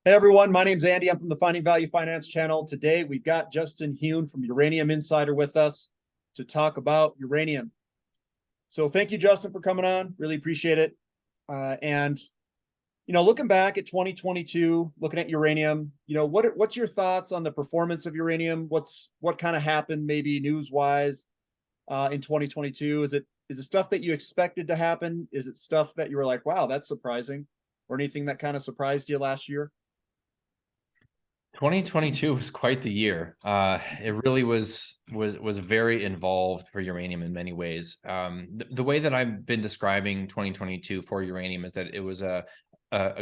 Hey everyone, my name's Andy. I'm from the Finding Value Finance channel. Today we've got Justin Huhn from Uranium Insider with us to talk about uranium. So thank you, Justin, for coming on. Really appreciate it. And looking back at 2022, looking at uranium, what's your thoughts on the performance of uranium? What kind of happened, maybe news-wise, in 2022? Is it stuff that you expected to happen? Is it stuff that you were like, wow, that's surprising, or anything that kind of surprised you last year? 2022 was quite the year. It really was very involved for uranium in many ways. The way that I've been describing 2022 for uranium is that it was a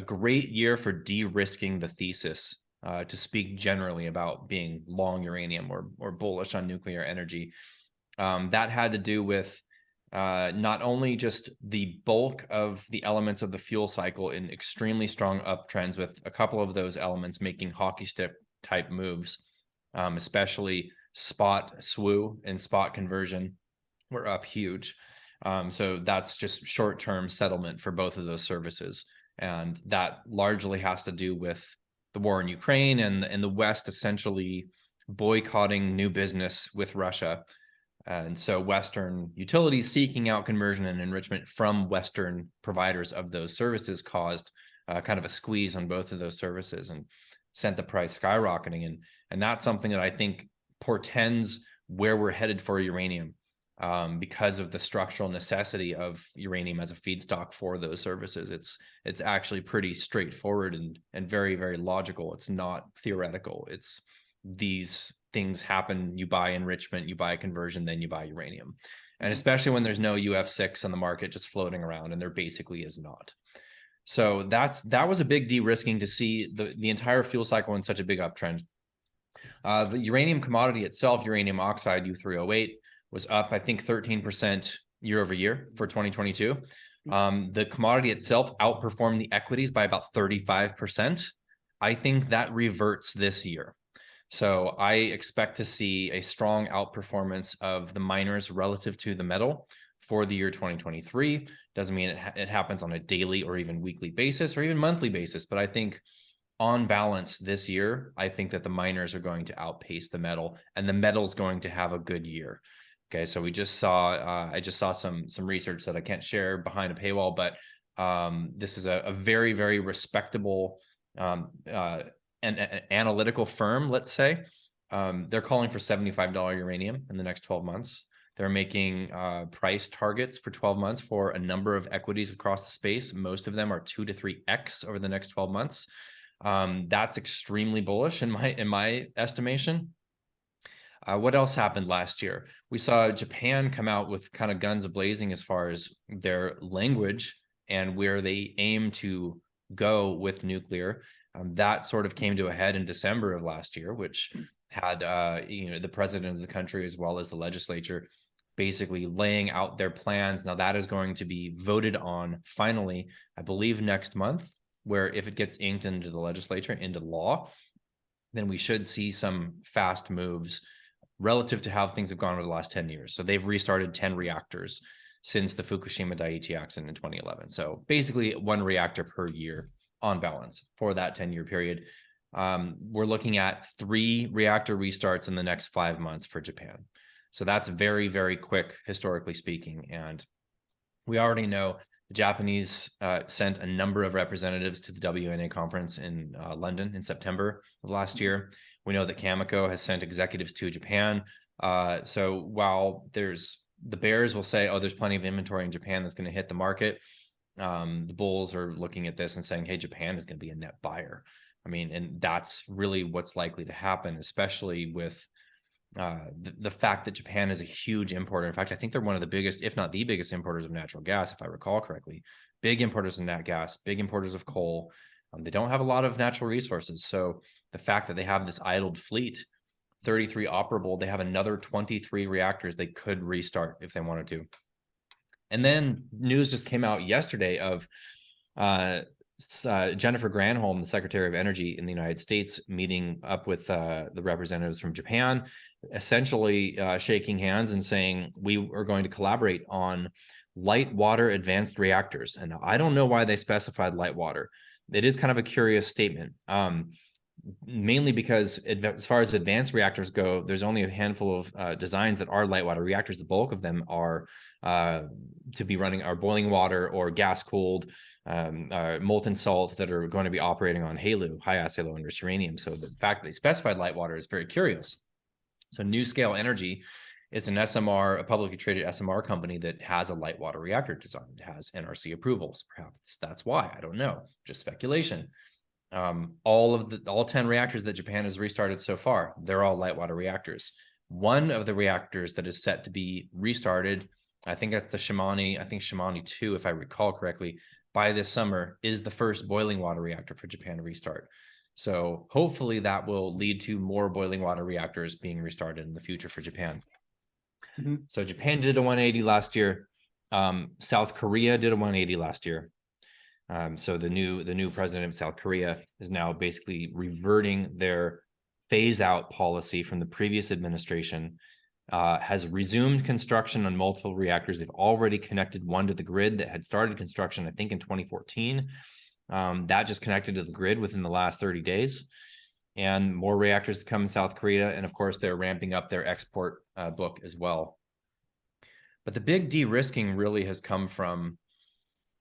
great year for de-risking the thesis. To speak generally about being long uranium or bullish on nuclear energy, that had to do with not only just the bulk of the elements of the fuel cycle in extremely strong uptrends, with a couple of those elements making hockey stick type moves, especially spot SWU and spot conversion were up huge. So that's just short-term settlement for both of those services. And that largely has to do with the war in Ukraine and the West essentially boycotting new business with Russia. And so Western utilities seeking out conversion and enrichment from Western providers of those services caused kind of a squeeze on both of those services and sent the price skyrocketing. And that's something that I think portends where we're headed for uranium, because of the structural necessity of uranium as a feedstock for those services. It's actually pretty straightforward and very, very logical. It's not theoretical. It's these things happen. You buy enrichment, you buy conversion, then you buy uranium. And especially when there's no UF6 on the market just floating around, and there basically is not. So that was a big de-risking to see the entire fuel cycle in such a big uptrend. The uranium commodity itself, uranium oxide U3O8, was up, I think, 13% year over year for 2022. The commodity itself outperformed the equities by about 35%. I think that reverts this year. So I expect to see a strong outperformance of the miners relative to the metal for the year 2023. Doesn't mean it happens on a daily or even weekly basis or even monthly basis, but I think on balance this year, I think that the miners are going to outpace the metal, and the metal's going to have a good year. Okay, so we just saw, I just saw some research that I can't share behind a paywall, but this is a very, very respectable an analytical firm, let's say. They're calling for $75 uranium in the next 12 months. They're making price targets for 12 months for a number of equities across the space. Most of them are 2 to 3x over the next 12 months. That's extremely bullish in my estimation. What else happened last year? We saw Japan come out with kind of guns blazing as far as their language and where they aim to go with nuclear. That sort of came to a head in December of last year, which had the president of the country as well as the legislature basically laying out their plans. Now that is going to be voted on finally, I believe, next month, where if it gets inked into the legislature, into law, then we should see some fast moves relative to how things have gone over the last 10 years. So they've restarted 10 reactors since the Fukushima Daiichi accident in 2011. So basically one reactor per year on balance for that 10-year period. We're looking at 3 reactor restarts in the next 5 months for Japan. So that's very, very quick, historically speaking. And we already know the Japanese sent a number of representatives to the WNA conference in London in September of last year. We know that Cameco has sent executives to Japan. So while the bears will say, oh, there's plenty of inventory in Japan that's going to hit the market, the bulls are looking at this and saying, hey, Japan is going to be a net buyer. I mean, and that's really what's likely to happen, especially with the fact that Japan is a huge importer. In fact, I think they're one of the biggest, if not the biggest, importers of natural gas, if I recall correctly. Big importers of nat gas, big importers of coal. They don't have a lot of natural resources. So the fact that they have this idled fleet, 33 operable, they have another 23 reactors they could restart if they wanted to. And then news just came out yesterday of Jennifer Granholm, the Secretary of Energy in the United States, meeting up with the representatives from Japan, essentially shaking hands and saying, we are going to collaborate on light water advanced reactors. And I don't know why they specified light water. It is kind of a curious statement. Mainly because as far as advanced reactors go, there's only a handful of designs that are light water reactors. The bulk of them are to be running our boiling water or gas cooled molten salt that are going to be operating on HALEU, high assay low enriched uranium. So the fact that they specified light water is very curious. So NuScale Energy is an SMR, a publicly traded SMR company that has a light water reactor design. It has NRC approvals. Perhaps that's why. I don't know. Just speculation. All 10 reactors that Japan has restarted so far, they're all light water reactors. One of the reactors that is set to be restarted, I think that's the Shimane 2, if I recall correctly, by this summer, is the first boiling water reactor for Japan to restart. So hopefully that will lead to more boiling water reactors being restarted in the future for Japan. So Japan did a 180 last year. South Korea did a 180 last year. So the new president of South Korea is now basically reverting their phase out policy from the previous administration, has resumed construction on multiple reactors. They've already connected one to the grid that had started construction, I think, in 2014. That just connected to the grid within the last 30 days. And more reactors to come in South Korea. And of course, they're ramping up their export book as well. But the big de-risking really has come from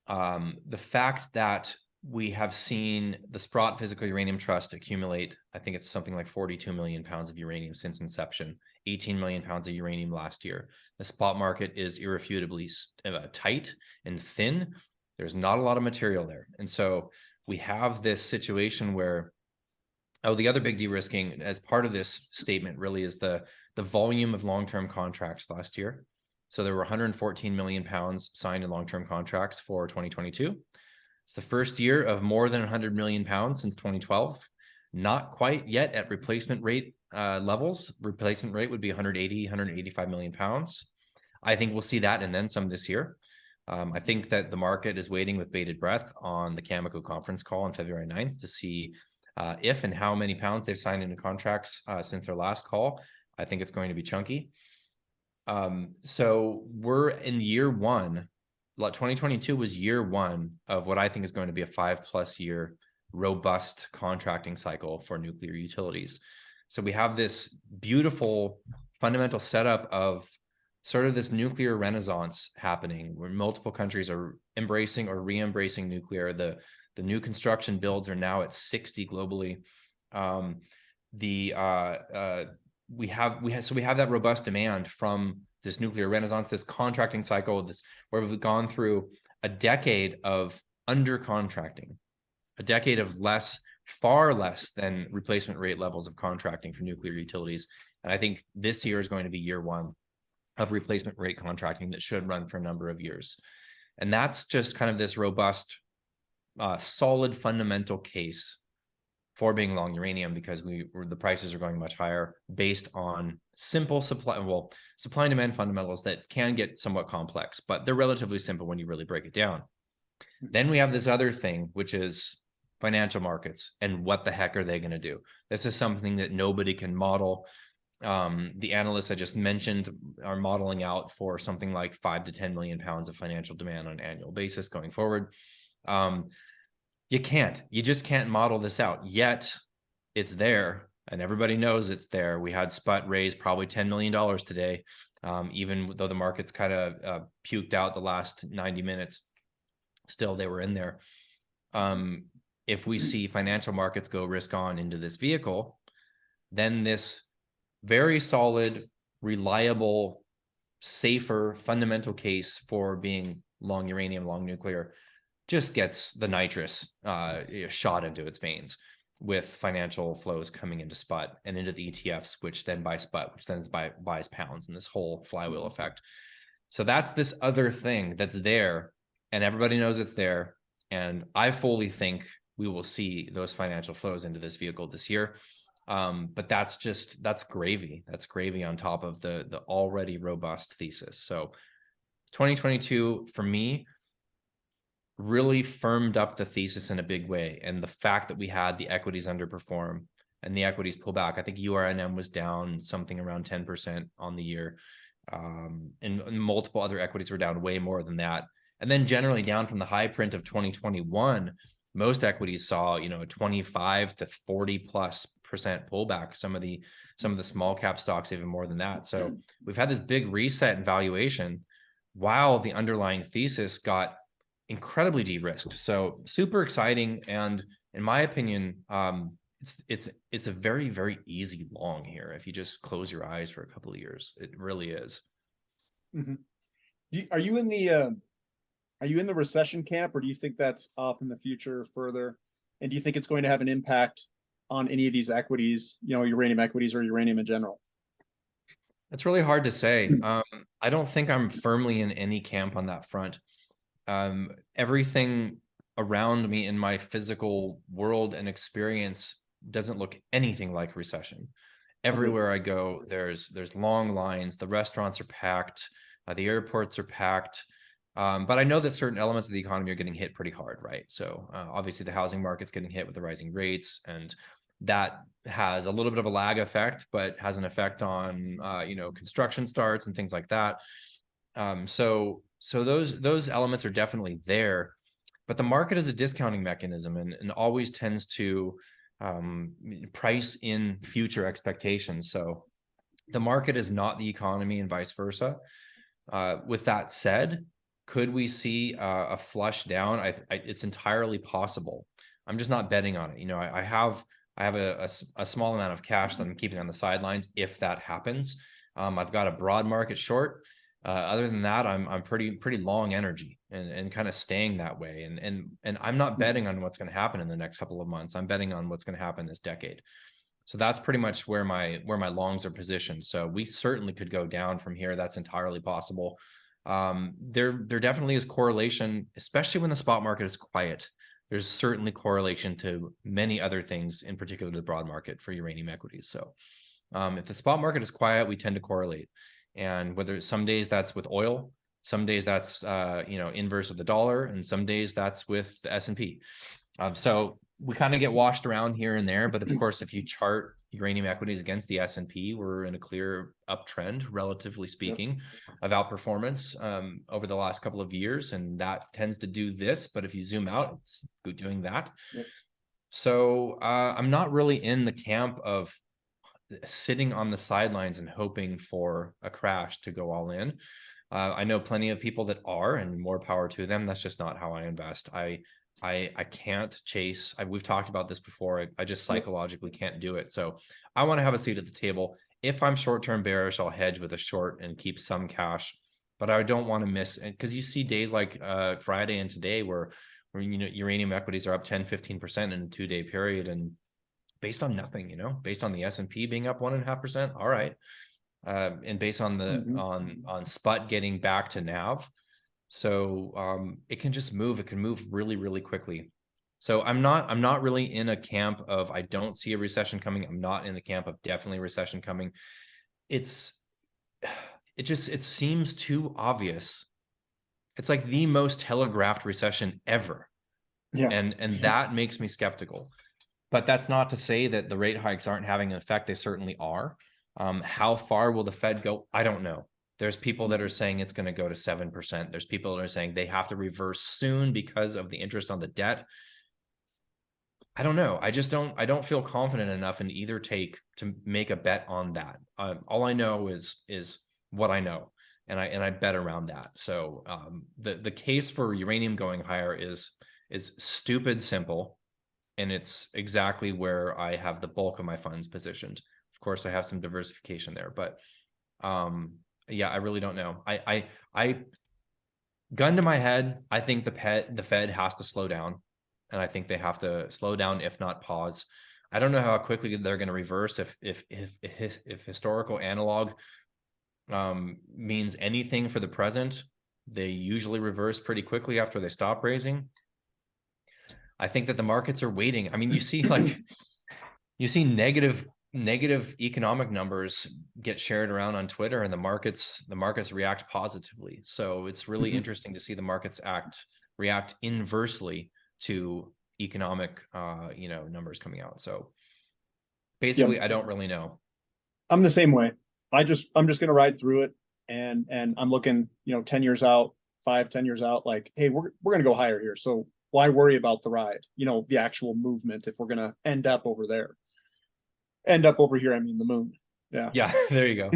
the fact that we have seen the Sprott Physical Uranium Trust accumulate, I think it's something like 42 million pounds of uranium since inception, 18 million pounds of uranium last year. The spot market is irrefutably tight and thin. There's not a lot of material there. And so we have this situation where, the other big de-risking as part of this statement really is the volume of long-term contracts last year. So there were 114 million pounds signed in long-term contracts for 2022. It's the first year of more than 100 million pounds since 2012. Not quite yet at replacement rate levels. Replacement rate would be 180, 185 million pounds. I think we'll see that and then some this year. I think that the market is waiting with bated breath on the Cameco conference call on February 9th to see if and how many pounds they've signed into contracts since their last call. I think it's going to be chunky. So we're in year one. 2022 was year one of what I think is going to be a 5+ year robust contracting cycle for nuclear utilities. So we have this beautiful fundamental setup of sort of this nuclear renaissance happening where multiple countries are embracing or re-embracing nuclear. The new construction builds are now at 60 globally. We have that robust demand from this nuclear renaissance, this contracting cycle, where we've gone through a decade of under contracting, a decade of far less than replacement rate levels of contracting for nuclear utilities. And I think this year is going to be year one of replacement rate contracting that should run for a number of years. And that's just kind of this robust, solid fundamental case for being long uranium, because the prices are going much higher based on simple supply and demand fundamentals that can get somewhat complex, but they're relatively simple when you really break it down. Then we have this other thing, which is financial markets, and what the heck are they going to do? This is something that nobody can model. The analysts I just mentioned are modeling out for something like 5 to 10 million pounds of financial demand on an annual basis going forward. You just can't model this out, yet it's there and everybody knows it's there. We had SPUT raise probably $10 million today, even though the market's kind of puked out the last 90 minutes, still they were in there. If we see financial markets go risk on into this vehicle, then this very solid, reliable, safer fundamental case for being long uranium, long nuclear just gets the nitrous shot into its veins, with financial flows coming into SPUT and into the ETFs, which then buy SPUT, which then buys pounds, and this whole flywheel effect. So that's this other thing that's there, and everybody knows it's there. And I fully think we will see those financial flows into this vehicle this year. But that's gravy. That's gravy on top of the already robust thesis. So 2022 for me really firmed up the thesis in a big way. And the fact that we had the equities underperform and the equities pull back, I think URNM was down something around 10% on the year. And multiple other equities were down way more than that. And then generally down from the high print of 2021, most equities saw, you know, a 25 to 40+% pullback. Some of the small cap stocks even more than that. So we've had this big reset in valuation while the underlying thesis got incredibly de-risked. So super exciting. And in my opinion, it's a very, very easy long here if you just close your eyes for a couple of years. It really is. Mhm. Are you in the recession camp, or do you think that's off in the future further? And do you think it's going to have an impact on any of these equities, you know, uranium equities or uranium in general? It's really hard to say. I don't think I'm firmly in any camp on that front. Everything around me in my physical world and experience doesn't look anything like recession. Everywhere I go, there's long lines. The restaurants are packed. The airports are packed. But I know that certain elements of the economy are getting hit pretty hard, right? So obviously the housing market's getting hit with the rising rates, and that has a little bit of a lag effect, but has an effect on you know, construction starts and things like that. So those elements are definitely there, but the market is a discounting mechanism and always tends to price in future expectations. So the market is not the economy and vice versa. With that said, could we see a flush down? It's entirely possible. I'm just not betting on it. You know, I have a small amount of cash that I'm keeping on the sidelines if that happens. I've got a broad market short. Other than that, I'm pretty long energy and kind of staying that way. And I'm not betting on what's going to happen in the next couple of months. I'm betting on what's going to happen this decade. So that's pretty much where my longs are positioned. So we certainly could go down from here. That's entirely possible. There definitely is correlation, especially when the spot market is quiet. There's certainly correlation to many other things, in particular the broad market for uranium equities. So if the spot market is quiet, we tend to correlate. And whether some days that's with oil, some days that's you know, inverse of the dollar, and some days that's with the S&P. So we kind of get washed around here and there, but of course, if you chart uranium equities against the S&P, we're in a clear uptrend, relatively speaking, of outperformance over the last couple of years, and that tends to do this. But if you zoom out, it's doing that. So I'm not really in the camp of sitting on the sidelines and hoping for a crash to go all in. I know plenty of people that are, and more power to them. That's just not how I invest. I can't chase. We've talked about this before. I just psychologically can't do it. So I want to have a seat at the table. If I'm short-term bearish, I'll hedge with a short and keep some cash, but I don't want to miss it, because you see days like Friday and today where you know, uranium equities are up 10-15% in a 2-day period, and based on nothing, you know, based on the S&P being up 1.5%. All right. And based on the on SPUT getting back to NAV. So it can just move. It can move really, really quickly. So I'm not really in a camp of I don't see a recession coming. I'm not in the camp of definitely a recession coming. It seems too obvious. It's like the most telegraphed recession ever. Yeah. And that makes me skeptical. But that's not to say that the rate hikes aren't having an effect. They certainly are. How far will the Fed go? I don't know. There's people that are saying it's going to go to 7%. There's people that are saying they have to reverse soon because of the interest on the debt. I don't know. I don't feel confident enough in either take to make a bet on that. All I know is what I know, and I bet around that. So the case for uranium going higher is stupid simple. And it's exactly where I have the bulk of my funds positioned. Of course, I have some diversification there, but yeah, I really don't know. I gun to my head, I think the Fed has to slow down, and I think they have to slow down, if not pause. I don't know how quickly they're going to reverse. If historical analog means anything for the present, they usually reverse pretty quickly after they stop raising. I think that the markets are waiting. I mean, you see negative economic numbers get shared around on Twitter, and the markets react positively. So it's really interesting to see the markets react inversely to economic you know, numbers coming out. So basically, I don't really know. I'm the same way. I'm just going to ride through it. and I'm looking, 10 years out, 5, 10 years out, like, hey, we're gonna go higher here. So why worry about the ride? The actual movement if we're gonna end up over there. End up over here, I mean the moon. Yeah. Yeah, there you go.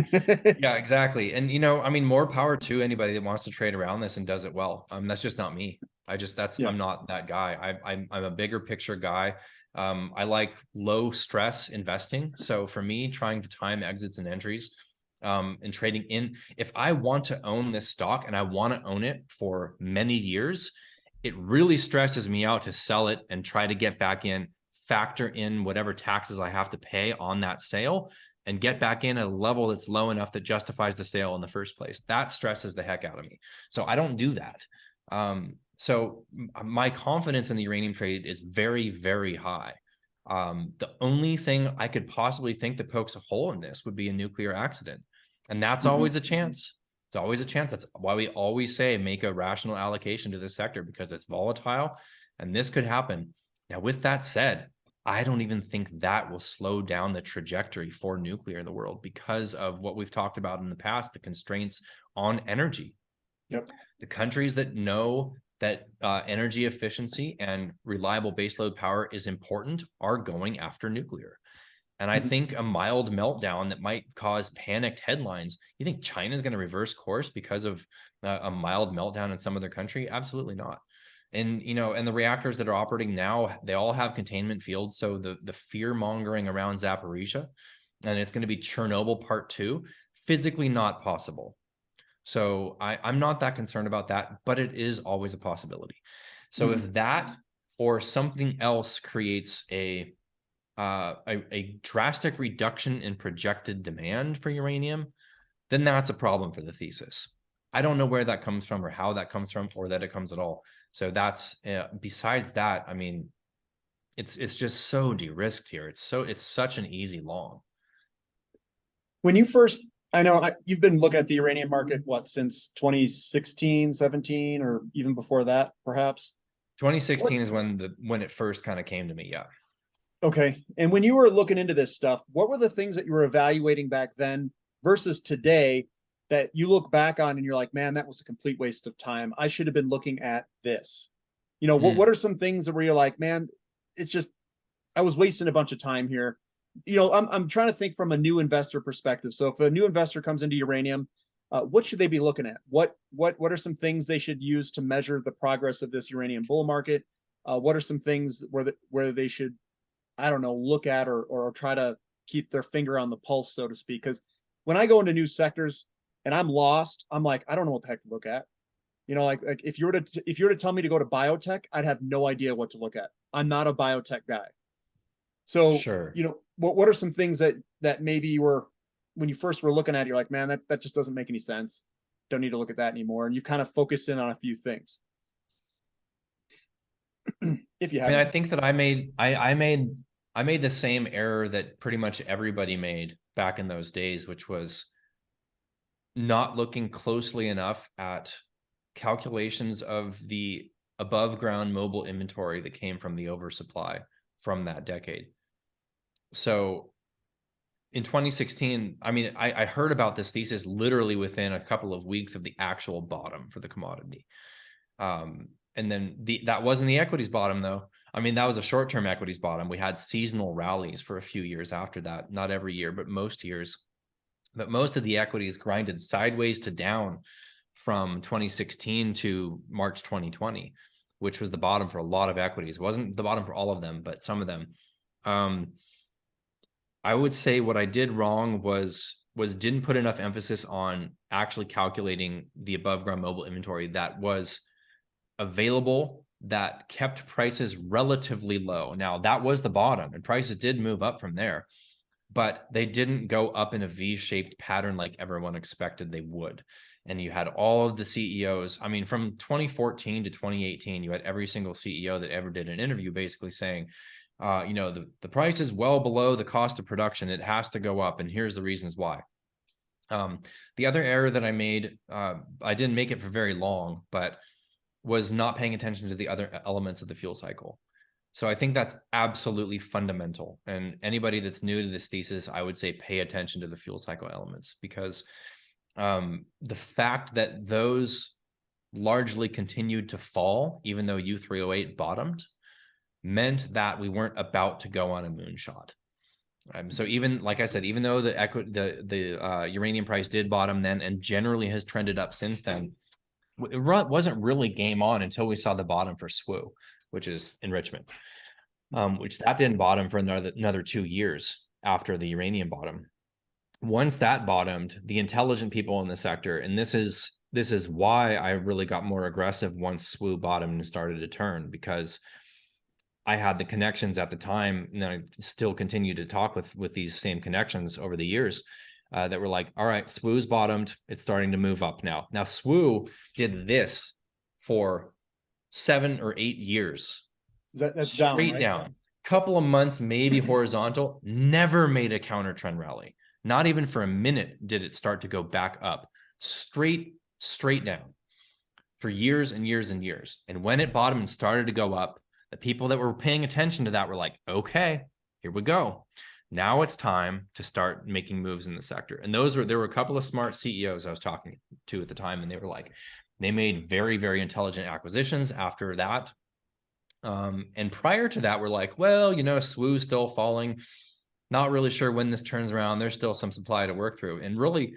Yeah, exactly. And I mean, more power to anybody that wants to trade around this and does it well. That's just not me. Yeah. I'm not that guy. I'm a bigger picture guy. I like low stress investing. So for me, trying to time exits and entries, and trading in, if I want to own this stock and I want to own it for many years, it really stresses me out to sell it and try to get back in, factor in whatever taxes I have to pay on that sale, and get back in at a level that's low enough that justifies the sale in the first place. That stresses the heck out of me. So I don't do that. So my confidence in the uranium trade is very, very high. The only thing I could possibly think that pokes a hole in this would be a nuclear accident. And that's always a chance. It's always a chance. That's why we always say make a rational allocation to this sector, because it's volatile and this could happen. Now, with that said, I don't even think that will slow down the trajectory for nuclear in the world because of what we've talked about in the past, the constraints on energy. Yep. The countries that know that energy efficiency and reliable baseload power is important are going after nuclear. And I think a mild meltdown that might cause panicked headlines, you think China is going to reverse course because of a mild meltdown in some other country? Absolutely not. And and the reactors that are operating now, they all have containment fields. So the fear mongering around Zaporizhia, and it's going to be Chernobyl part 2, physically not possible. So I'm not that concerned about that, but it is always a possibility. So if that or something else creates a drastic reduction in projected demand for uranium, then that's a problem for the thesis. I don't know where that comes from or how that comes from or that it comes at all. So that's besides that, I mean, it's just so de-risked here. It's such an easy long. When you first, I know you've been looking at the uranium market, what, since 2016, 17, or even before that, perhaps? 2016 is when it first kind of came to me. Yeah. Okay. And when you were looking into this stuff, what were the things that you were evaluating back then versus today that you look back on and you're like, man, that was a complete waste of time. I should have been looking at this. What are some things where you're like, man, it's just, I was wasting a bunch of time here. I'm trying to think from a new investor perspective. So if a new investor comes into uranium, what should they be looking at? What are some things they should use to measure the progress of this uranium bull market? What are some things where they should, I don't know, look at or try to keep their finger on the pulse, so to speak? Because when I go into new sectors and I'm lost, I'm like, I don't know what the heck to look at. Like if you were to tell me to go to biotech, I'd have no idea what to look at. I'm not a biotech guy. So, Sure. what are some things that maybe you were, when you first were looking at it, you're like, man, that just doesn't make any sense. Don't need to look at that anymore. And you've kind of focused in on a few things. If you I mean, have. I think that I made the same error that pretty much everybody made back in those days, which was not looking closely enough at calculations of the above ground mobile inventory that came from the oversupply from that decade. So in 2016, I mean, I heard about this thesis literally within a couple of weeks of the actual bottom for the commodity. And then that wasn't the equities bottom, though. I mean, that was a short-term equities bottom. We had seasonal rallies for a few years after that, not every year, but most years. But most of the equities grinded sideways to down from 2016 to March 2020, which was the bottom for a lot of equities. It wasn't the bottom for all of them, but some of them. I would say what I did wrong was didn't put enough emphasis on actually calculating the above ground mobile inventory that was available, that kept prices relatively low. Now, that was the bottom, and prices did move up from there, but they didn't go up in a V-shaped pattern like everyone expected they would. And you had all of the CEOs. I mean, from 2014 to 2018, you had every single CEO that ever did an interview basically saying, the price is well below the cost of production. It has to go up, and here's the reasons why. The other error that I made, I didn't make it for very long, but was not paying attention to the other elements of the fuel cycle. So I think that's absolutely fundamental. And anybody that's new to this thesis, I would say pay attention to the fuel cycle elements, because The fact that those largely continued to fall, even though U308 bottomed, meant that we weren't about to go on a moonshot. So even, like I said, even though the uranium price did bottom then and generally has trended up since then, it wasn't really game on until we saw the bottom for SWU, which is enrichment, which that didn't bottom for another 2 years after the uranium bottom. Once that bottomed, the intelligent people in the sector, and this is why I really got more aggressive once SWU bottomed and started to turn, because I had the connections at the time, and I still continue to talk with these same connections over the years, that were like, all right, SWU's bottomed. It's starting to move up now. Now, SWU did this for 7 or 8 years. That's straight right? down. Couple of months, maybe horizontal, never made a counter trend rally. Not even for a minute did it start to go back up. Straight down for years and years and years. And when it bottomed and started to go up, the people that were paying attention to that were like, okay, here we go. Now it's time to start making moves in the sector. And there were a couple of smart CEOs I was talking to at the time, and they were like, they made very, very intelligent acquisitions after that. And prior to that, we're like, well, SWU's still falling. Not really sure when this turns around. There's still some supply to work through. And really,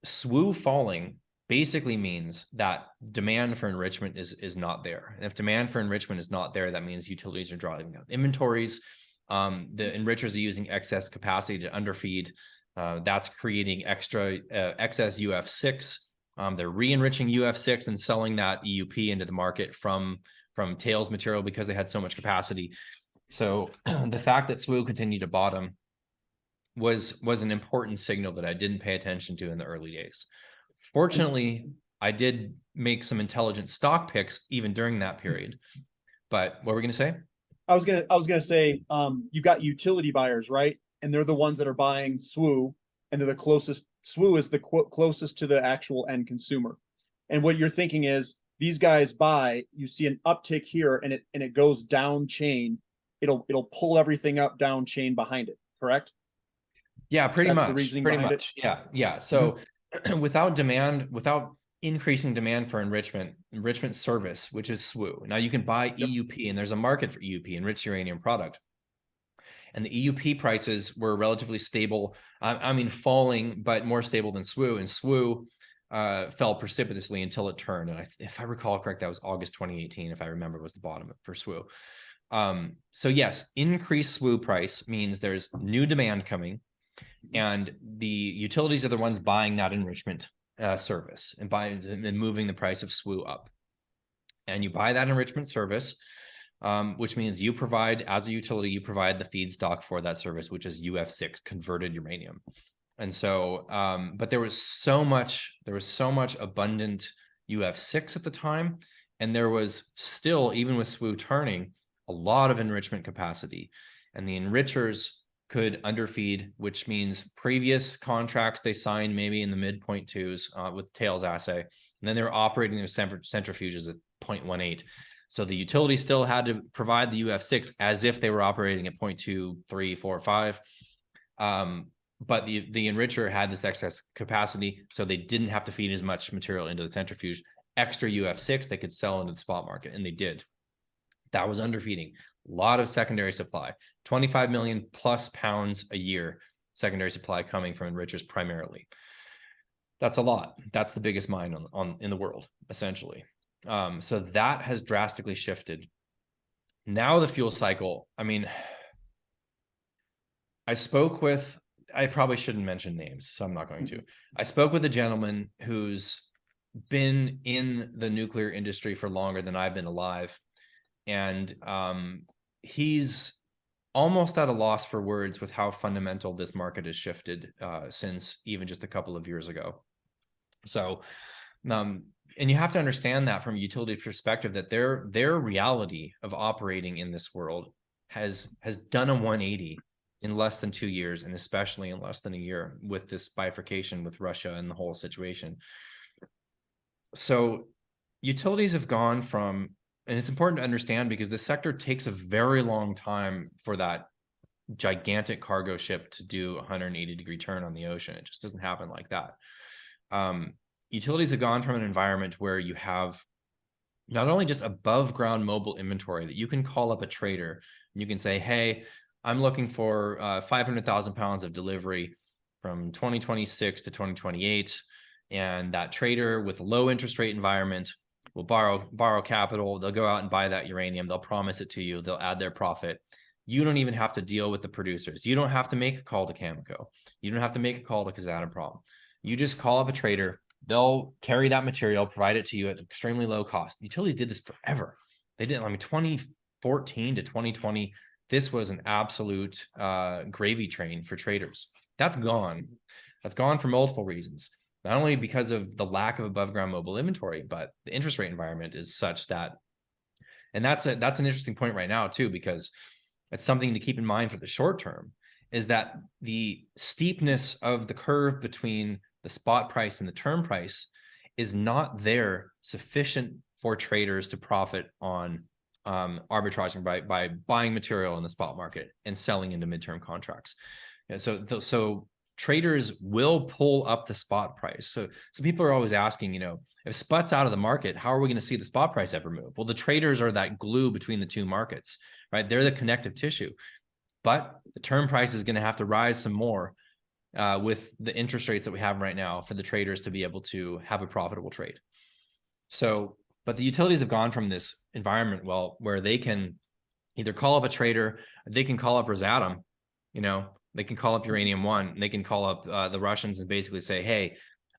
SWU falling basically means that demand for enrichment is not there. And if demand for enrichment is not there, that means utilities are driving up inventories. The enrichers are using excess capacity to underfeed. That's creating excess UF6. They're re-enriching UF6 and selling that EUP into the market from tails material because they had so much capacity. So the fact that SWU continued to bottom was an important signal that I didn't pay attention to in the early days. Fortunately, I did make some intelligent stock picks even during that period. But what were we going to say? I was gonna say, you've got utility buyers, right? And they're the ones that are buying SWU, and they're the closest. SWU is the closest to the actual end consumer. And what you're thinking is, these guys buy, you see an uptick here, and it goes down chain. It'll pull everything up down chain behind it, correct? Yeah, pretty That's much. the reasoning Pretty behind much. It. Yeah. So without increasing demand for enrichment service, which is SWU. Now you can buy EUP, and there's a market for EUP, enriched uranium product. And the EUP prices were relatively stable. I mean, falling, but more stable than SWU. And SWU fell precipitously until it turned. And if I recall correct, that was August 2018, if I remember, was the bottom for SWU. So yes, increased SWU price means there's new demand coming, and the utilities are the ones buying that enrichment service and moving the price of SWU up. And you buy that enrichment service, which means you provide, as a utility, you provide the feedstock for that service, which is UF6 converted uranium. And so, but there was so much abundant UF6 at the time, and there was still, even with SWU turning, a lot of enrichment capacity, and the enrichers could underfeed, which means previous contracts they signed maybe in the mid 0.2s with tails assay, and then they were operating their centrifuges at 0.18. So the utility still had to provide the UF6 as if they were operating at 0.2, 3, 4, 5. But the enricher had this excess capacity, so they didn't have to feed as much material into the centrifuge. Extra UF6 they could sell into the spot market, and they did. That was underfeeding. A lot of secondary supply, 25 million plus pounds a year, secondary supply coming from enrichers primarily. That's a lot. That's the biggest mine in the world, essentially. So that has drastically shifted. Now the fuel cycle, I mean, I probably shouldn't mention names, so I'm not going to. I spoke with a gentleman who's been in the nuclear industry for longer than I've been alive. And he's almost at a loss for words with how fundamental this market has shifted since even just a couple of years ago. So, and you have to understand that from a utility perspective, that their reality of operating in this world has done a 180 in less than 2 years, and especially in less than a year with this bifurcation with Russia and the whole situation. So utilities have gone from, and it's important to understand because the sector takes a very long time for that gigantic cargo ship to do a 180-degree turn on the ocean. It just doesn't happen like that. Utilities have gone from an environment where you have not only just above ground mobile inventory that you can call up a trader and you can say, hey, I'm looking for 500,000 pounds of delivery from 2026 to 2028. And that trader with a low interest rate environment will borrow capital. They'll go out and buy that uranium. They'll promise it to you. They'll add their profit. You don't even have to deal with the producers. You don't have to make a call to Cameco. You don't have to make a call to Kazatomprom. You just call up a trader. They'll carry that material, provide it to you at extremely low cost. Utilities did this forever. They did. 2014 to 2020, this was an absolute gravy train for traders. That's gone. That's gone for multiple reasons. Not only because of the lack of above ground mobile inventory, but the interest rate environment is such that, and that's an interesting point right now too, because it's something to keep in mind for the short term, is that the steepness of the curve between the spot price and the term price is not there sufficient for traders to profit on arbitraging by buying material in the spot market and selling into midterm contracts. And so traders will pull up the spot price. So people are always asking, if spot's out of the market, how are we going to see the spot price ever move? Well, the traders are that glue between the two markets, right? They're the connective tissue. But the term price is going to have to rise some more with the interest rates that we have right now for the traders to be able to have a profitable trade. So, but the utilities have gone from this environment, where they can either call up a trader, they can call up Rosatom, they can call up Uranium One, and they can call up the Russians and basically say, hey,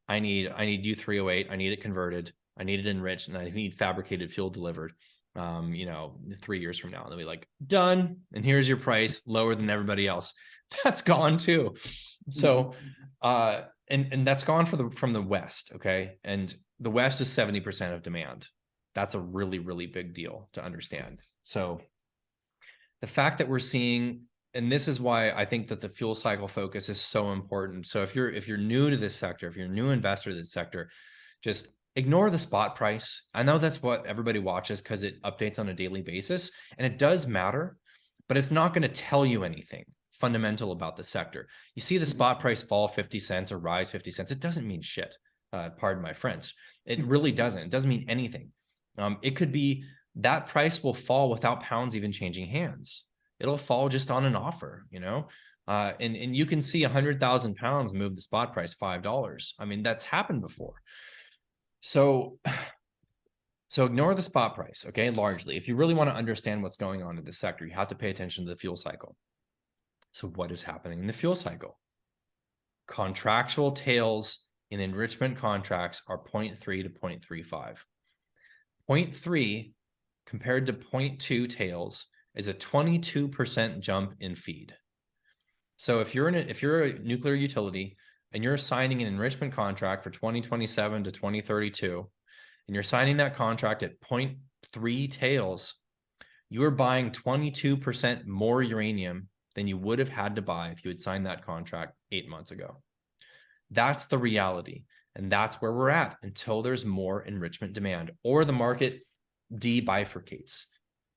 I need U3O8, I need it converted, I need it enriched, and I need fabricated fuel delivered. 3 years from now, and they'll be like, done, and here's your price, lower than everybody else. That's gone too. So and that's gone from the West. Okay. And the West is 70% of demand. That's a really, really big deal to understand. So the fact that we're seeing, and this is why I think that the fuel cycle focus is so important. So if you're new to this sector, if you're a new investor to this sector, just ignore the spot price. I know that's what everybody watches because it updates on a daily basis, and it does matter, but it's not going to tell you anything fundamental about the sector. You see the spot price fall 50 cents or rise 50 cents. It doesn't mean shit. Pardon my French. It really doesn't. It doesn't mean anything. It could be that price will fall without pounds even changing hands. It'll fall just on an offer, and you can see 100,000 pounds move the spot price $5. I mean, that's happened before. So ignore the spot price, okay? Largely, if you really want to understand what's going on in this sector, you have to pay attention to the fuel cycle. So what is happening in the fuel cycle? Contractual tails in enrichment contracts are 0.3 to 0.35. 0.3 compared to 0.2 tails is a 22% jump in feed. So if you're a nuclear utility and you're signing an enrichment contract for 2027 to 2032, and you're signing that contract at 0.3 tails, you are buying 22% more uranium than you would have had to buy if you had signed that contract 8 months ago. That's the reality. And that's where we're at until there's more enrichment demand or the market de-bifurcates.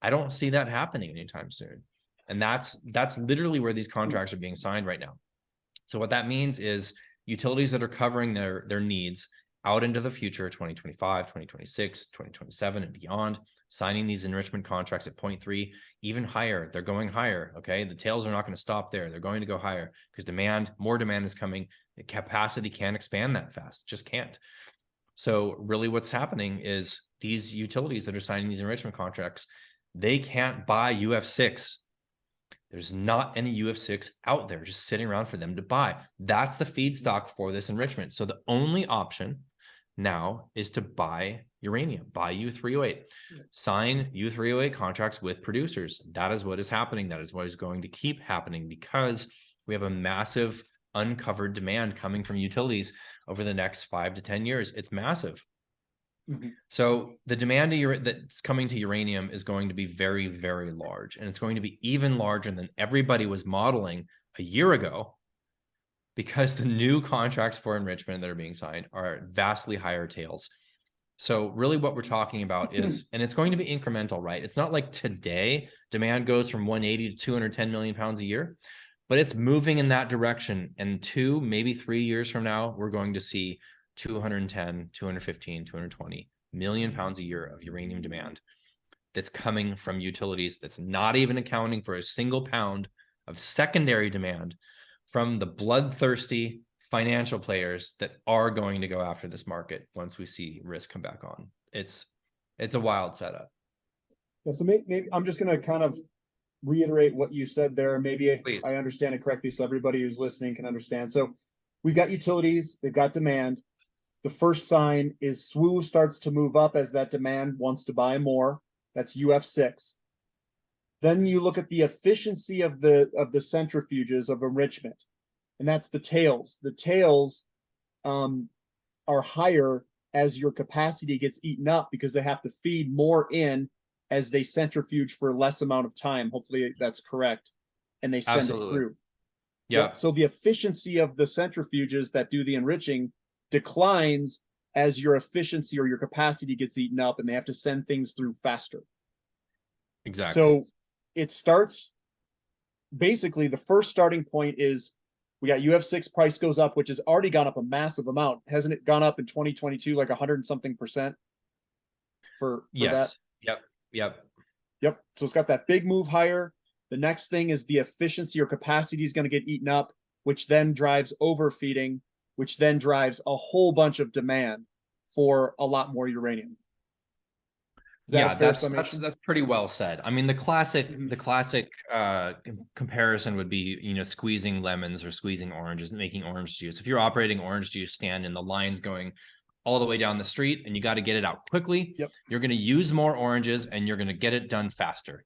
I don't see that happening anytime soon. And that's literally where these contracts are being signed right now. So what that means is utilities that are covering their needs out into the future, 2025, 2026, 2027, and beyond, signing these enrichment contracts at 0.3, even higher. They're going higher, okay? The tails are not going to stop there. They're going to go higher because more demand is coming. The capacity can't expand that fast, just can't. So really what's happening is these utilities that are signing these enrichment contracts, they can't buy UF6. There's not any UF6 out there just sitting around for them to buy. That's the feedstock for this enrichment. So the only option now is to buy uranium, buy U3O8, sign U3O8 contracts with producers. That is what is happening. That is what is going to keep happening because we have a massive uncovered demand coming from utilities over the next 5 to 10 years. It's massive. So the demand that's coming to uranium is going to be very, very large, and it's going to be even larger than everybody was modeling a year ago because the new contracts for enrichment that are being signed are vastly higher tails. So really what we're talking about is, and it's going to be incremental, right? It's not like today demand goes from 180 to 210 million pounds a year, but it's moving in that direction. And 2, maybe 3 years from now, we're going to see 210, 215, 220 million pounds a year of uranium demand that's coming from utilities that's not even accounting for a single pound of secondary demand from the bloodthirsty financial players that are going to go after this market once we see risk come back on. It's a wild setup. Yeah, so maybe I'm just going to kind of reiterate what you said there. Maybe Please. I understand it correctly so everybody who's listening can understand. So we've got utilities, they've got demand. The first sign is SWU starts to move up as that demand wants to buy more. That's UF6. Then you look at the efficiency of the centrifuges of enrichment, and that's the tails. The tails are higher as your capacity gets eaten up because they have to feed more in as they centrifuge for less amount of time. Hopefully that's correct. And they send it through. Yeah. So the efficiency of the centrifuges that do the enriching declines as your efficiency or your capacity gets eaten up, and they have to send things through faster. Exactly. So it starts, basically the first starting point is we got UF6 price goes up, which has already gone up a massive amount. Hasn't it gone up in 2022 like 100 and something percent for yes. that? Yep. So it's got that big move higher. The next thing is the efficiency or capacity is going to get eaten up, which then drives overfeeding, which then drives a whole bunch of demand for a lot more uranium. That's pretty well said. I mean, the classic comparison would be, you know, squeezing lemons or squeezing oranges and making orange juice. If you're operating orange juice stand and the line's going all the way down the street and you got to get it out quickly, you're going to use more oranges and you're going to get it done faster,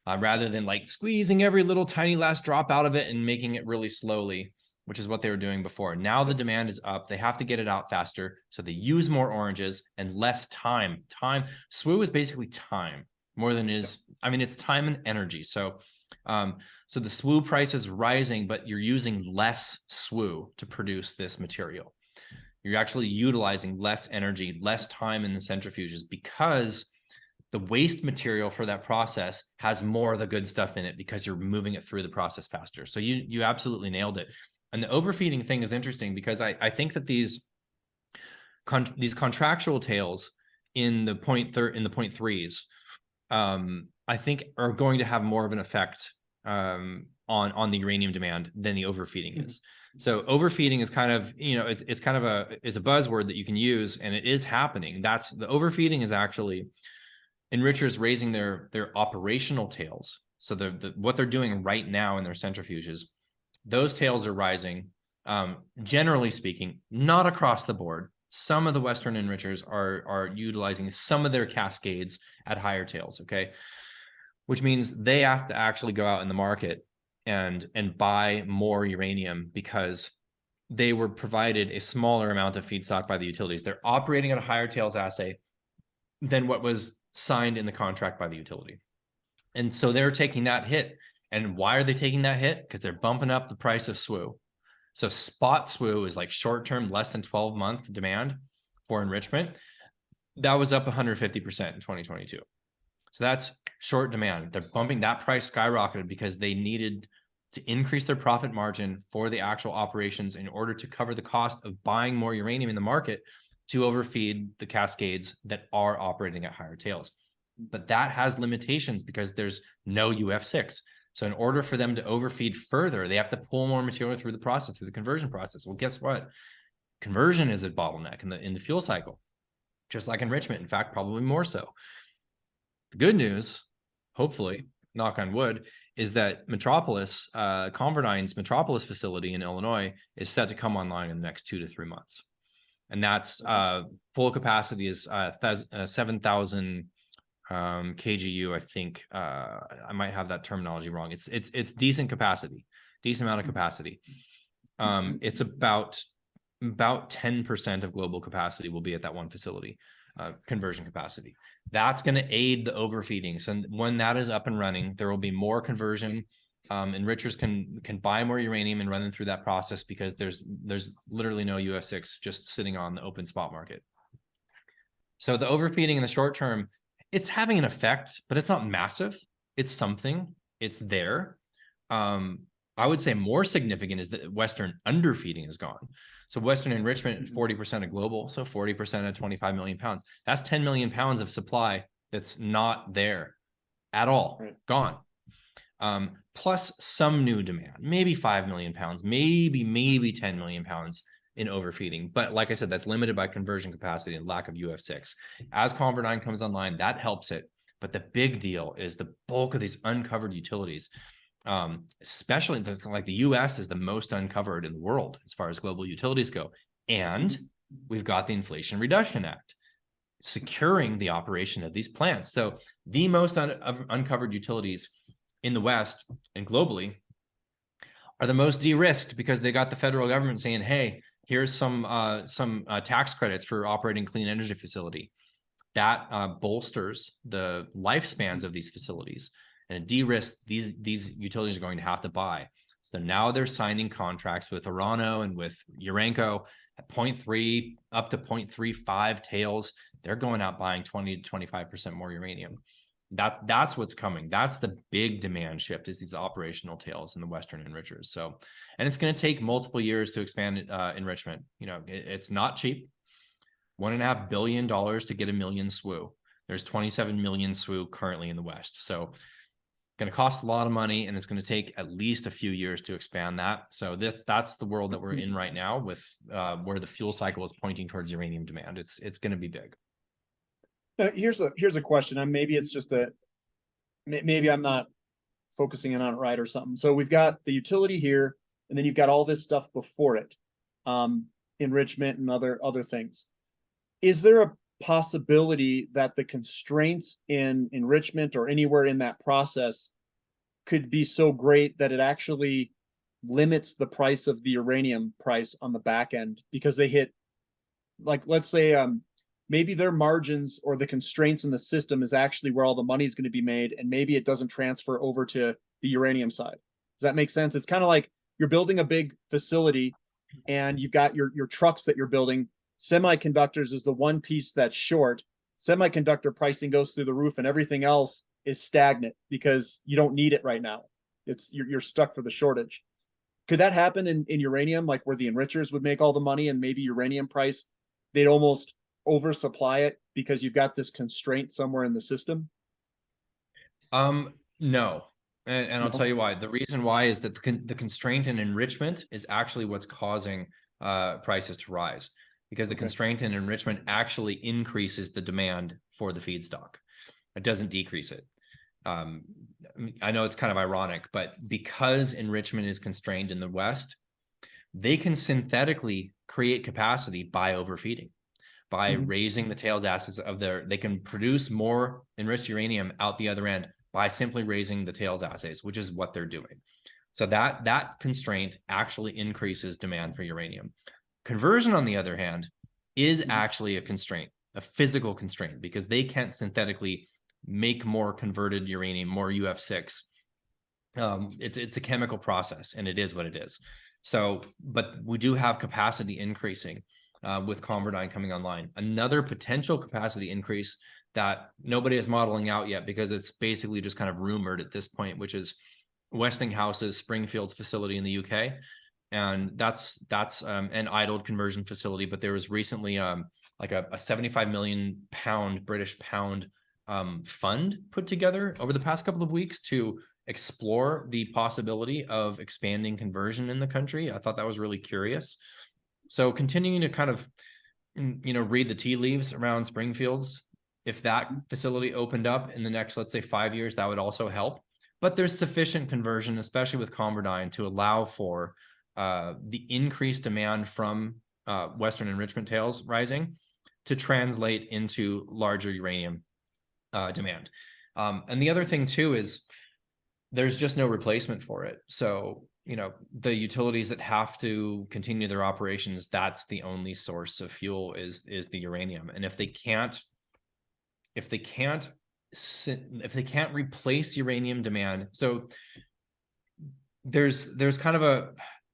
rather than like squeezing every little tiny last drop out of it and making it really slowly, which is what they were doing before. Now the demand is up. They have to get it out faster. So they use more oranges and less time. SWU is basically time more than is, I mean, it's time and energy. So, so the SWU price is rising, but you're using less SWU to produce this material. You're actually utilizing less energy, less time in the centrifuges because the waste material for that process has more of the good stuff in it because you're moving it through the process faster. So you absolutely nailed it. And the overfeeding thing is interesting because I think that these contractual tails in the point threes, I think are going to have more of an effect on the uranium demand than the overfeeding is. So overfeeding is kind of, you know, it's kind of it's a buzzword that you can use, and it is happening. That's the overfeeding is actually enrichers raising their operational tails. So what they're doing right now in their centrifuges, those tails are rising. Generally speaking, not across the board. Some of the Western enrichers are utilizing some of their cascades at higher tails, okay? Which means they have to actually go out in the market and buy more uranium because they were provided a smaller amount of feedstock by the utilities. They're operating at a higher tails assay than what was signed in the contract by the utility. And so they're taking that hit. And why are they taking that hit? Because they're bumping up the price of SWU. So spot SWU is like short-term, less than 12-month demand for enrichment. That was up 150% in 2022. So that's short demand. They're bumping that price skyrocketed because they needed to increase their profit margin for the actual operations in order to cover the cost of buying more uranium in the market to overfeed the cascades that are operating at higher tails. But that has limitations because there's no UF6. So in order for them to overfeed further, they have to pull more material through the process, through the conversion process. Well, guess what? Conversion is a bottleneck in the fuel cycle, just like enrichment. In fact, probably more so. The good news, hopefully, knock on wood, is that Metropolis, Converdine's Metropolis facility in Illinois is set to come online in the next 2 to 3 months. And that's full capacity is 7,000 KGU. I think I might have that terminology wrong. It's decent capacity, decent amount of capacity. It's about 10% of global capacity will be at that one facility, conversion capacity. That's going to aid the overfeeding. So when that is up and running, there will be more conversion. Enrichers can buy more uranium and run them through that process because there's literally no UF6 just sitting on the open spot market. So the overfeeding in the short term, it's having an effect, but it's not massive. It's something. It's there. I would say more significant is that Western underfeeding is gone. So Western enrichment, 40% of global, so 40% of 25 million pounds. That's 10 million pounds of supply that's not there at all, Right. gone. Plus some new demand, maybe 5 million pounds, maybe 10 million pounds in overfeeding. But like I said, that's limited by conversion capacity and lack of UF6. As ConverDyn comes online, that helps it. But the big deal is the bulk of these uncovered utilities, especially like the US is the most uncovered in the world as far as global utilities go. And we've got the Inflation Reduction Act securing the operation of these plants. So the most uncovered utilities in the West and globally are the most de-risked because they got the federal government saying, hey, here's some tax credits for operating clean energy facility. That bolsters the lifespans of these facilities and de-risk these utilities are going to have to buy. So now they're signing contracts with Urano and with Urenco at 0.3 up to 0.35 tails. They're going out buying 20 to 25% more uranium. That's what's coming. That's the big demand shift, is these operational tails in the Western enrichers. So, and it's going to take multiple years to expand enrichment. You know, it's not cheap. $1.5 billion to get 1 million SWU. There's 27 million SWU currently in the West. So going to cost a lot of money, and it's going to take at least a few years to expand that. So that's the world that we're in right now, with where the fuel cycle is pointing towards uranium demand. It's going to be big. Here's a question. And maybe it's just maybe I'm not focusing in on it right or something. So we've got the utility here, and then you've got all this stuff before it, enrichment and other things. Is there a possibility that the constraints in enrichment or anywhere in that process could be so great that it actually limits the price of the uranium price on the back end, because they hit, like, let's say, maybe their margins or the constraints in the system is actually where all the money is going to be made, and maybe it doesn't transfer over to the uranium side. Does that make sense? It's kind of like you're building a big facility and you've got your trucks that you're building. Semiconductors is the one piece that's short. Semiconductor pricing goes through the roof and everything else is stagnant because you don't need it right now. You're stuck for the shortage. Could that happen in uranium, like where the enrichers would make all the money and maybe uranium price, they'd almost oversupply it because you've got this constraint somewhere in the system? No. And I'll No? tell you why. The reason why is that the constraint in enrichment is actually what's causing prices to rise, because the constraint in enrichment actually increases the demand for the feedstock. It doesn't decrease it. I know it's kind of ironic, but because enrichment is constrained in the West, they can synthetically create capacity by overfeeding, by raising the tails acids of they can produce more enriched uranium out the other end by simply raising the tails assays, which is what they're doing. So that constraint actually increases demand for uranium. Conversion, on the other hand, is actually a constraint, a physical constraint, because they can't synthetically make more converted uranium, more UF6. It's a chemical process, and it is what it is. So, but we do have capacity increasing with ConverDyn coming online. Another potential capacity increase that nobody is modeling out yet, because it's basically just kind of rumored at this point, which is Westinghouse's Springfields facility in the UK. And that's an idled conversion facility, but there was recently like a 75 million British pound fund put together over the past couple of weeks to explore the possibility of expanding conversion in the country. I thought that was really curious. So continuing to kind of, read the tea leaves around Springfields, if that facility opened up in the next, let's say, 5 years, that would also help. But there's sufficient conversion, especially with ConverDyn, to allow for the increased demand from Western enrichment tails rising to translate into larger uranium demand. And the other thing too is there's just no replacement for it. So, the utilities that have to continue their operations, that's the only source of fuel is the uranium. And if they can't replace uranium demand, so there's kind of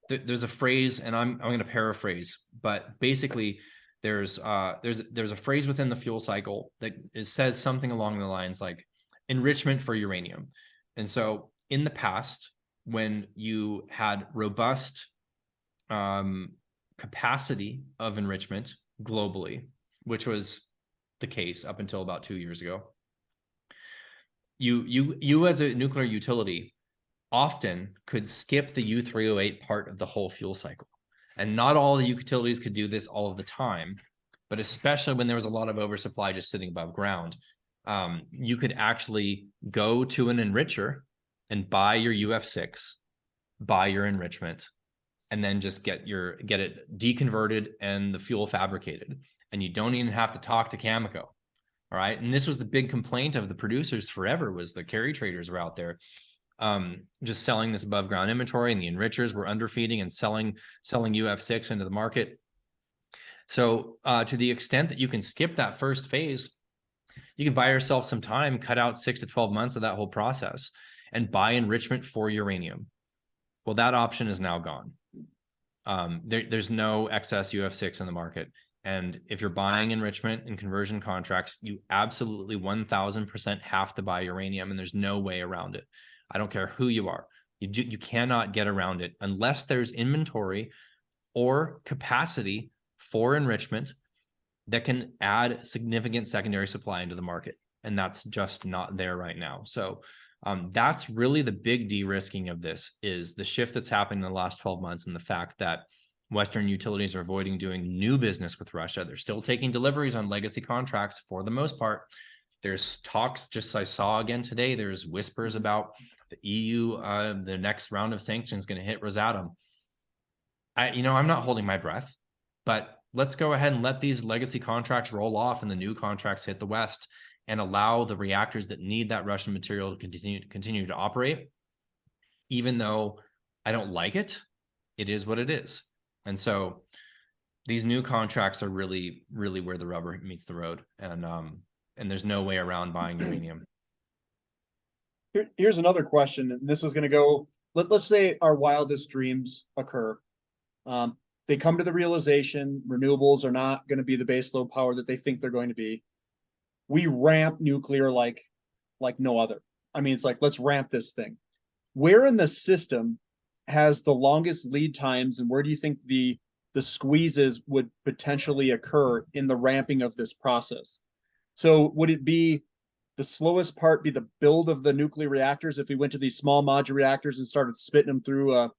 there's a phrase, and I'm going to paraphrase, but basically there's a phrase within the fuel cycle that says something along the lines like enrichment for uranium. And so in the past, when you had robust capacity of enrichment globally, which was the case up until about 2 years ago. You as a nuclear utility often could skip the U3O8 part of the whole fuel cycle. And not all the utilities could do this all of the time, but especially when there was a lot of oversupply just sitting above ground, you could actually go to an enricher and buy your UF6, buy your enrichment, and then just get it deconverted and the fuel fabricated. And you don't even have to talk to Cameco. All right. And this was the big complaint of the producers forever, was the carry traders were out there just selling this above ground inventory, and the enrichers were underfeeding and selling UF6 into the market. So to the extent that you can skip that first phase, you can buy yourself some time, cut out 6 to 12 months of that whole process, and buy enrichment for uranium. Well, that option is now gone. There's no excess UF6 in the market. And if you're buying enrichment and conversion contracts, you absolutely 1000% have to buy uranium, and there's no way around it. I don't care who you are. You cannot get around it unless there's inventory or capacity for enrichment that can add significant secondary supply into the market. And that's just not there right now. So that's really the big de-risking of this, is the shift that's happened in the last 12 months, and the fact that Western utilities are avoiding doing new business with Russia. They're still taking deliveries on legacy contracts for the most part. There's talks, just I saw again today, there's whispers about the EU, the next round of sanctions going to hit Rosatom. I'm not holding my breath, but let's go ahead and let these legacy contracts roll off and the new contracts hit the West, and allow the reactors that need that Russian material to continue to operate. Even though I don't like it, it is what it is. And so these new contracts are really, really where the rubber meets the road. And there's no way around buying uranium. Here's another question, and this is going to go, let's say our wildest dreams occur. They come to the realization renewables are not going to be the baseload power that they think they're going to be. We ramp nuclear like no other. I mean, it's like, let's ramp this thing. Where in the system has the longest lead times, and where do you think the squeezes would potentially occur in the ramping of this process? So would it be the slowest part be the build of the nuclear reactors if we went to these small modular reactors and started spitting them through a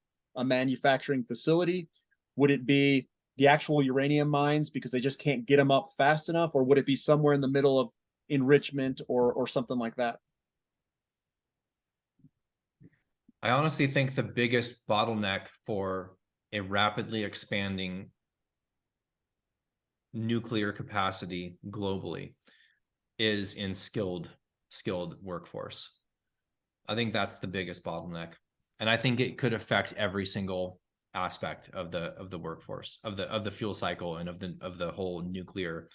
manufacturing facility? Would it be the actual uranium mines because they just can't get them up fast enough? Or would it be somewhere in the middle of enrichment or something like that? I honestly think the biggest bottleneck for a rapidly expanding nuclear capacity globally is in skilled workforce. I think that's the biggest bottleneck. And I think it could affect every single aspect of the workforce, of the fuel cycle, and of the whole nuclear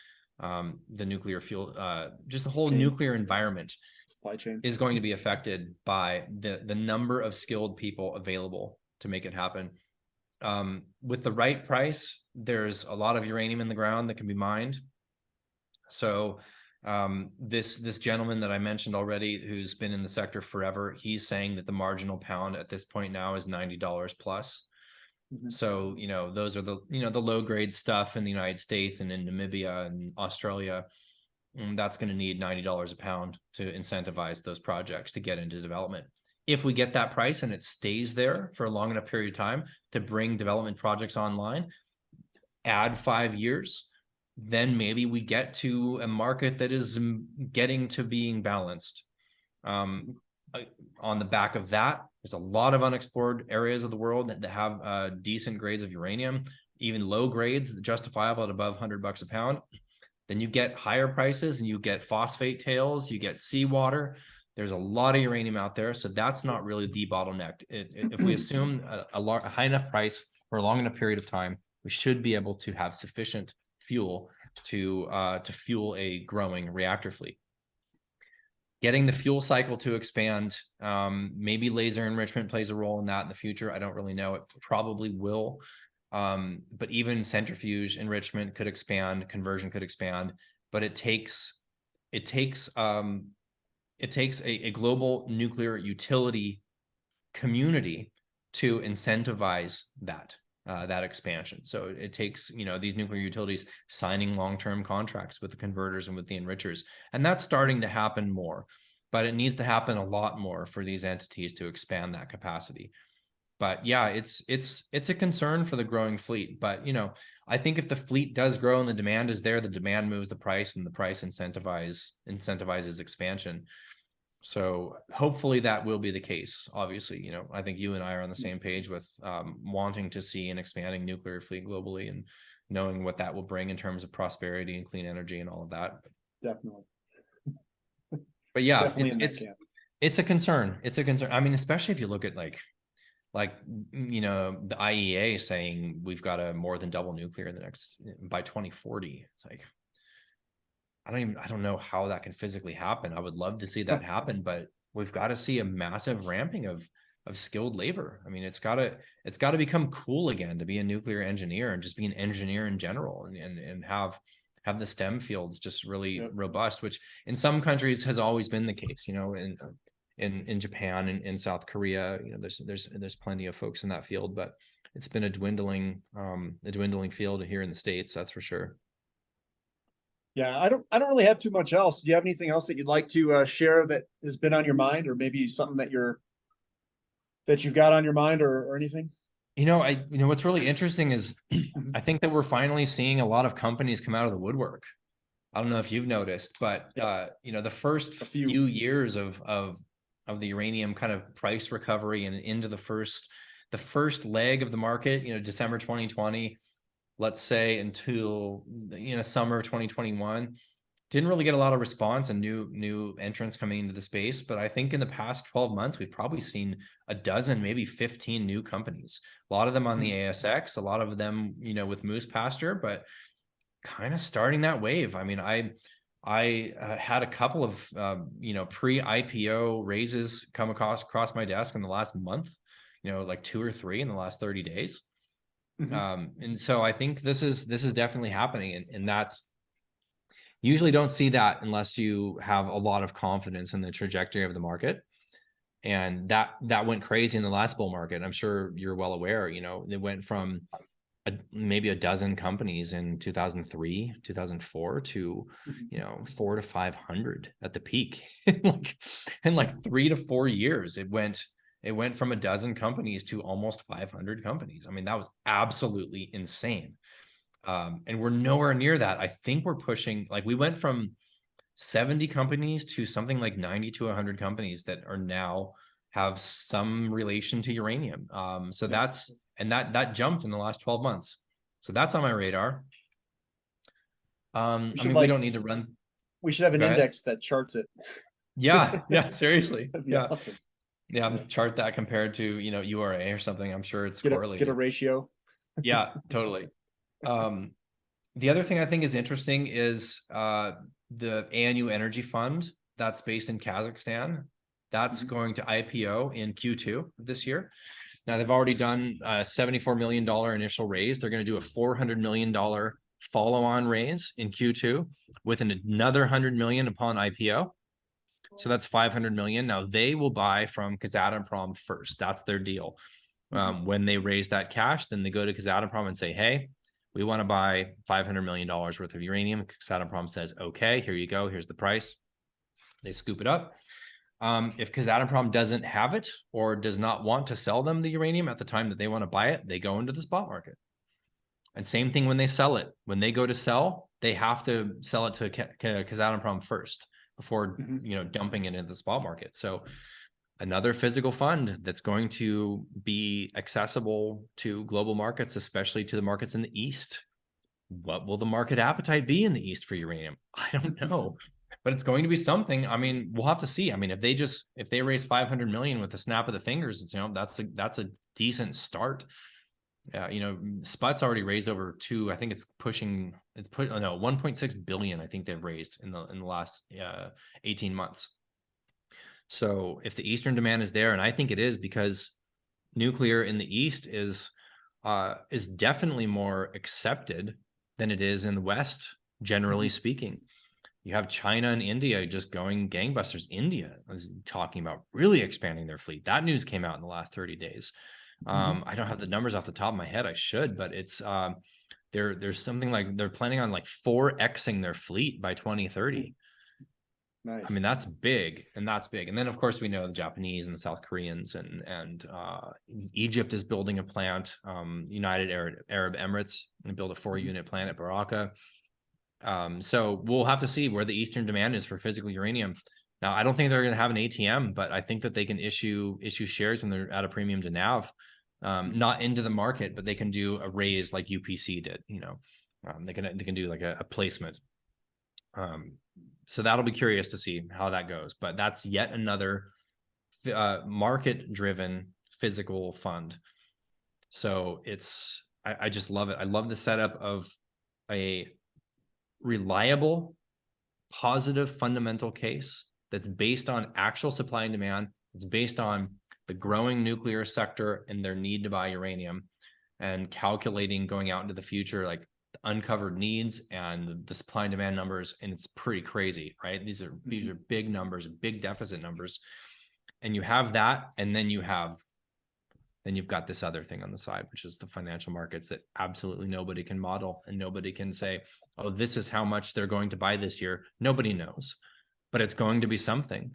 fuel, just the whole nuclear environment. Supply chain is going to be affected by the number of skilled people available to make it happen. With the right price, there's a lot of uranium in the ground that can be mined. So this gentleman that I mentioned already, who's been in the sector forever, he's saying that the marginal pound at this point now is $90 plus. Mm-hmm. So, those are the low grade stuff in the United States and in Namibia and Australia. That's going to need $90 a pound to incentivize those projects to get into development. If we get that price and it stays there for a long enough period of time to bring development projects online, add 5 years, then maybe we get to a market that is getting to being balanced. On the back of that, there's a lot of unexplored areas of the world that have decent grades of uranium, even low grades justifiable at above $100 a pound. Then you get higher prices and you get phosphate tails, you get seawater. There's a lot of uranium out there. So that's not really the bottleneck. If we assume a high enough price for a long enough period of time, we should be able to have sufficient fuel to fuel a growing reactor fleet. Getting the fuel cycle to expand, maybe laser enrichment plays a role in that in the future. I don't really know. It probably will. But even centrifuge enrichment could expand, conversion could expand, but it takes a global nuclear utility community to incentivize that expansion. So it takes, these nuclear utilities signing long-term contracts with the converters and with the enrichers. And that's starting to happen more, but it needs to happen a lot more for these entities to expand that capacity. But yeah, it's a concern for the growing fleet. But, I think if the fleet does grow and the demand is there, the demand moves the price, and the price incentivizes expansion. So hopefully that will be the case. Obviously, I think you and I are on the same page with wanting to see an expanding nuclear fleet globally, and knowing what that will bring in terms of prosperity and clean energy and all of that. Definitely. But yeah, Definitely it's a concern. It's a concern. I mean, especially if you look at like the IEA saying we've got to more than double nuclear by 2040. It's like, I don't know how that can physically happen. I would love to see that happen, but we've got to see a massive ramping of skilled labor. I mean, it's got to become cool again to be a nuclear engineer, and just be an engineer in general, and have the STEM fields just really robust, which in some countries has always been the case, in Japan and in South Korea, there's plenty of folks in that field, but it's been a dwindling field here in the States, that's for sure. Yeah, I don't really have too much else. Do you have anything else that you'd like to share that has been on your mind, or maybe something that you've got on your mind, or anything? What's really interesting is I think that we're finally seeing a lot of companies come out of the woodwork. I don't know if you've noticed, but the first few years of the uranium kind of price recovery and into the first leg of the market, December 2020, let's say, until summer of 2021, didn't really get a lot of response and new entrants coming into the space. But I think in the past 12 months, we've probably seen a dozen, maybe 15 new companies, a lot of them on the ASX, a lot of them, with Moose Pasture, but kind of starting that wave. I mean, I had a couple of, pre-IPO raises come across my desk in the last month, like 2 or 3 in the last 30 days. And so I think this is definitely happening. And that's, usually don't see that unless you have a lot of confidence in the trajectory of the market. And that went crazy in the last bull market. I'm sure you're well aware, it went from maybe a dozen companies in 2003, 2004 to, 400 to 500 at the peak. in like 3 to 4 years, it went from a dozen companies to almost 500 companies. I mean, that was absolutely insane. And we're nowhere near that. I think we're pushing, we went from 70 companies to something like 90 to 100 companies that are now have some relation to uranium. So that jumped in the last 12 months. So that's on my radar. We don't need to run. We should have an index that charts it. Yeah. Seriously. Yeah. Awesome. Yeah. Chart that compared to, URA or something. I'm sure it's correlated. Get a ratio. Yeah, totally. The other thing I think is interesting is the ANU Energy Fund that's based in Kazakhstan. That's going to IPO in Q2 of this year. Now they've already done a $74 million initial raise. They're going to do a $400 million follow-on raise in Q2 with another $100 million upon IPO. So that's $500 million. Now they will buy from Kazatomprom first. That's their deal. When they raise that cash, then they go to Kazatomprom and say, hey, we want to buy $500 million worth of uranium. Kazatomprom says, okay, here you go. Here's the price. They scoop it up. If Kazatomprom doesn't have it or does not want to sell them the uranium at the time that they want to buy it, they go into the spot market. And same thing when they sell it. When they go to sell, they have to sell it to Kazatomprom first before dumping it into the spot market. So another physical fund that's going to be accessible to global markets, especially to the markets in the East. What will the market appetite be in the East for uranium? I don't know, but it's going to be something. I mean, we'll have to see. I mean, if they raise 500 million with a snap of the fingers, it's, that's a decent start. Sput's already raised over I think it's 1.6 billion. I think they've raised in the last 18 months. So if the Eastern demand is there, and I think it is, because nuclear in the East is definitely more accepted than it is in the West, generally speaking. You have China and India just going gangbusters. India is talking about really expanding their fleet. That news came out in the last 30 days. I don't have the numbers off the top of my head. I should, but it's there's something like they're planning on like 4xing their fleet by 2030. Nice. I mean, that's big, and that's big. And then of course we know the Japanese and the South Koreans, and Egypt is building a plant. United Arab Emirates and build a 4-unit plant at Baraka. So we'll have to see where the Eastern demand is for physical uranium. Now, I don't think they're going to have an ATM, but I think that they can issue shares when they're at a premium to NAV, not into the market, but they can do a raise like UPC did. They can do like a placement. So that'll be curious to see how that goes. But that's yet another market-driven physical fund. So I just love it. I love the setup of a reliable, positive fundamental case that's based on actual supply and demand. It's based on the growing nuclear sector and their need to buy uranium, and calculating going out into the future, like the uncovered needs and the supply and demand numbers. And it's pretty crazy, right? These are big numbers, big deficit numbers. And you have that, and then you've got this other thing on the side, which is the financial markets that absolutely nobody can model, and nobody can say, oh, this is how much they're going to buy this year. Nobody knows, but it's going to be something.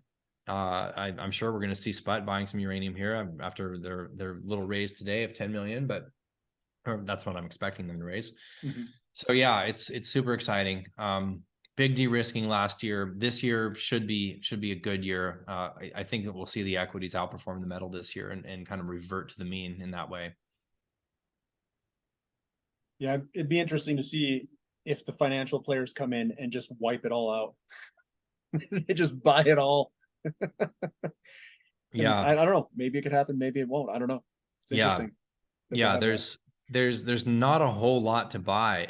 I'm sure we're going to see SPUT buying some uranium here after their little raise today of 10 million, or that's what I'm expecting them to raise. So yeah, it's super exciting. Big de-risking last year. This year should be a good year. I think that we'll see the equities outperform the metal this year and kind of revert to the mean in that way. Yeah, it'd be interesting to see if the financial players come in and just wipe it all out. They just buy it all. Yeah, I don't know. Maybe it could happen. Maybe it won't. I don't know. It's interesting. Yeah, there's not a whole lot to buy.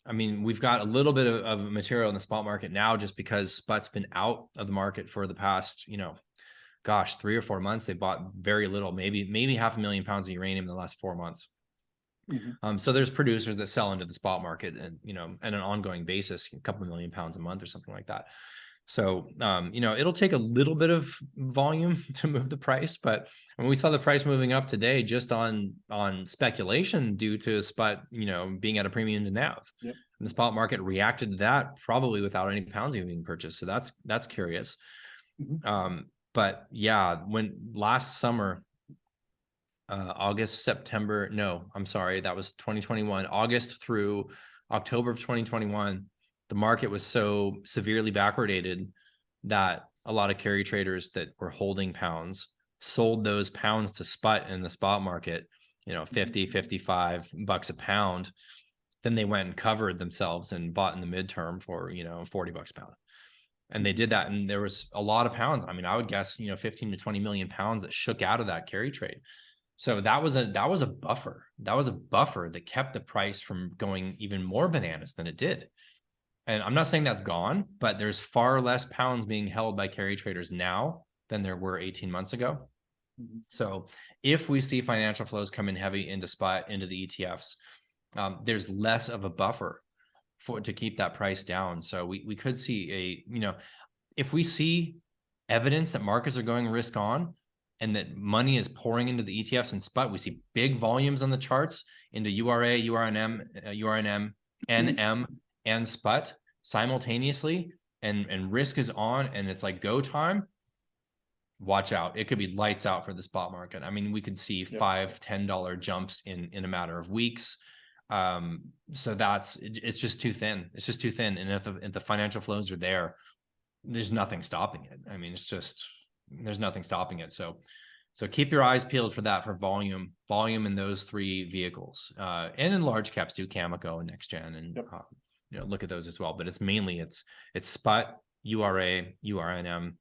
I mean, we've got a little bit of material in the spot market now, just because SPUT's been out of the market for the past, 3 or 4 months. They bought very little, maybe 500,000 pounds of uranium in the last 4 months. So there's producers that sell into the spot market, and at an ongoing basis, a couple million pounds a month or something like that. So, it'll take a little bit of volume to move the price, but when we saw the price moving up today, just on speculation due to SPUT, being at a premium to NAV, and the spot market reacted to that probably without any pounds even being purchased. So that's curious. But yeah, when last summer, August, September, no, I'm sorry, that was 2021, August through October of 2021, the market was so severely backwardated that a lot of carry traders that were holding pounds sold those pounds to SPUT in the spot market, $50-$55 a pound. Then they went and covered themselves and bought in the midterm for, $40 a pound. And they did that. And there was a lot of pounds. I mean, I would guess, 15 to 20 million pounds that shook out of that carry trade. So that was a buffer. That was a buffer that kept the price from going even more bananas than it did. And I'm not saying that's gone, but there's far less pounds being held by carry traders now than there were 18 months ago. So if we see financial flows come in heavy into SPUT, into the ETFs, there's less of a buffer to keep that price down. So we could see if we see evidence that markets are going risk on and that money is pouring into the ETFs and SPUT, we see big volumes on the charts into URA, URNM, NM, and SPUT simultaneously, and risk is on, and it's like go time. Watch out. It could be lights out for the spot market. I mean, we could see $5-10 jumps in a matter of weeks. So it's just too thin. It's just too thin. And if the financial flows are there's nothing stopping it. I mean, there's nothing stopping it. So keep your eyes peeled for that, for volume in those 3 vehicles, and in large caps too, Cameco and NextGen, and look at those as well. But it's mainly it's SPUT, URA, URNM.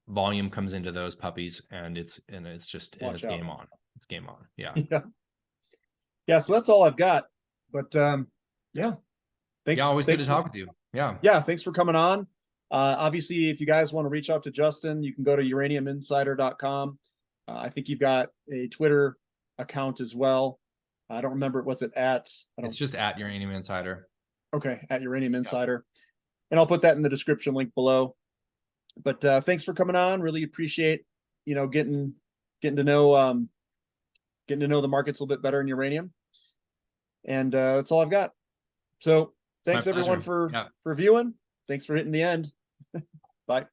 Volume comes into those puppies, and it's game on. It's game on. Yeah. So that's all I've got. But thanks. Yeah, always good to talk with you. Yeah, thanks for coming on. Obviously, if you guys want to reach out to Justin, you can go to uraniuminsider.com. I think you've got a Twitter account as well. I don't remember what's it at. It's just at Uranium Insider. Okay, at Uranium Insider. And I'll put that in the description link below. But thanks for coming on. Really appreciate, getting to know the markets a little bit better in uranium. And that's all I've got. So My thanks everyone pleasure. Yeah. for viewing. Thanks for hitting the end. Bye.